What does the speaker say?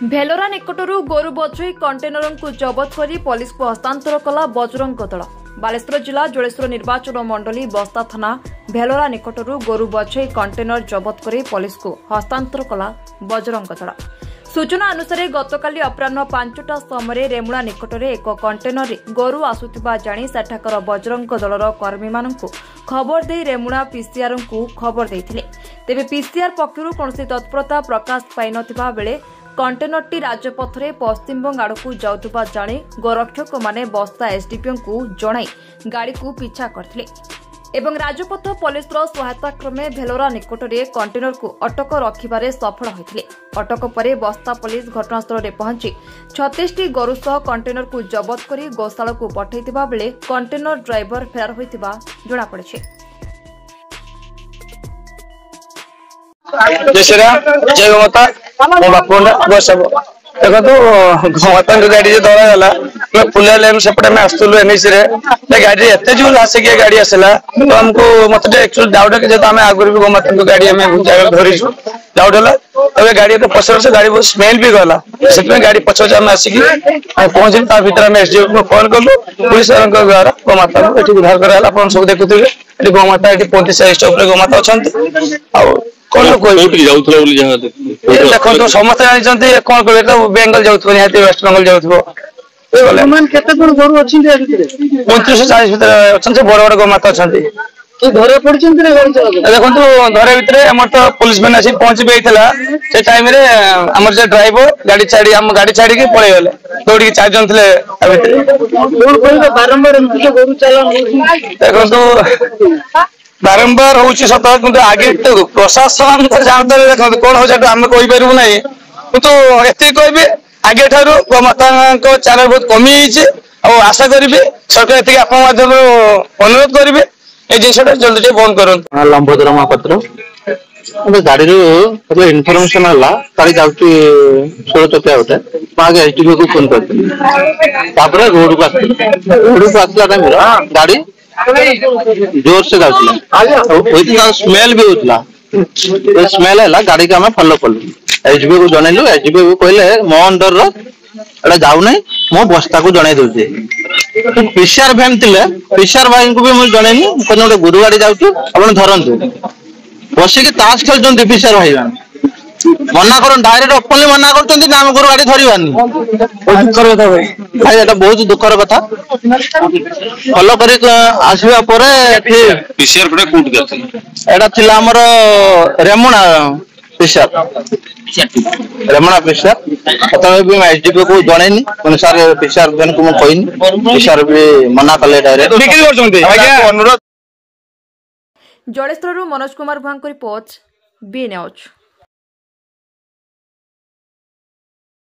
भेलोरा निकटरू गोरु बजई कंटेनर को जबत कर पुलिस को हस्तांतर कला बजरंग दल। बालेश्वर जिला जोड़ेश्वर निर्वाचन मंडली बस्ता थाना भेलोरा निकटरू गोरु बजई कंटेनर जबत कर पुलिस को हस्तांतर कला बजरंग दल। सूचना अनुसार गतकाली अपराह 5टा समय रेमुणा निकटरे एक कंटेनर गोरु आसुथिबा जानी सेठाकर बजरंग दलर कर्मी मानकु खबर दे रेमुणा पीसीआर को खबर देथिले। तेबे पीसीआर पक्षरु कोनोसी तत्परता प्रकाश पाई नथिबा बेले कंटेनरटी राजपथरे पश्चिमबंग आड़कू जाउथबा जाने गोरक्षक माने बस्ता एसडीपीओ को जणाई गाड़ी को पीछा करथिले एवं राजपथ पुलिस सहायता क्रमे भेलोरा निकटरे कंटेनर को अटक रखिबारे सफल होइथिले। अटक परे बस्ता पुलिस घटनास्थल में पहुंची 36टी गोरु सह कंटेनर को जबत करी गोशाला को पठाइथिबा बेले कंटेनर ड्राइवर फेरार होइथिबा जणा पड़िछे। जय माता देखो गमता गाड़ी जो धरा गला पुलिया लाइन सेपटे में आसलु एनएसी गाड़ी एत जोर आसिक गाड़ी आसला तो हमको मत एक्चुअली डाउट है कि आम आगुरी भी गमता गाड़ी धरीचु डाउट है तब गाड़ी पछर से गाड़ी स्मेल भी गला से गाड़ी पछे आम आसिक पहुंचल भर एसडीओ को फोन कलु पुलिस द्वारा गमाता उद्धार कराला सब देखुए गमाता 35 स्टॉप गमाता अच्छा कौन देखो समस्त जानते कौन कर बेंगल जाऊ निहाती वेस्ट बेंगल जाऊ 35-40 अच्छा बड़ बड़ गमाता अच्छा देखो धरे भर तो पुलिस मैंने आसी पहुंची से टाइम रे आम ड्राइवर गाड़ी छाड़ी आम गाड़ी छाड़ी पलि गले दौड़ी 4 जन थे देखो बारंबार हूँ सत कि आगे प्रशासन जानते देखो कौन हो आम कहीपर ना कितु ये कह आगे गमाता चैनल बहुत कमी आशा करी सरकार ये अनुरोध करेंगे ये जिनसा जल्दी बंद कर। लंबोदर महापात्र गाड़ी इनफर्मेशन है गाड़ी जाऊँगी 16 चकिया गोटे आगे एसडीओ को फोन कर रोड को आसला टाइम गाड़ी जोर से जाऊला स्मेल भी होता स्मेल है गाड़ी के आम फॉलो कलु एसडीओ को जनइलु एसडीओ को कहले मो अंडर एटा जाऊना मो बस्ता को जन दूसरी पीसीआर भैन थे पीसीआर भाई को भी मुझे जनइनी गोटे गुरु गाड़ी जाऊँ आप धरतु बसिक ताश खेलुंट पीसीआर भाई मना कर डायरेक्ट ओपनली मना कर आम गुरु गाड़ी धरवानी भाई एटा बहुत दुखर कथा फॉलो कर आसवा Remuna PCR Remuna PCR SDP को जनइनी अनुसार पीसीआर को कहनी पीसीआर भी मना कले डायरेक्ट। जोड़ेश्वर मनोज कुमार भांग रिपोर्ट बी न्यूज।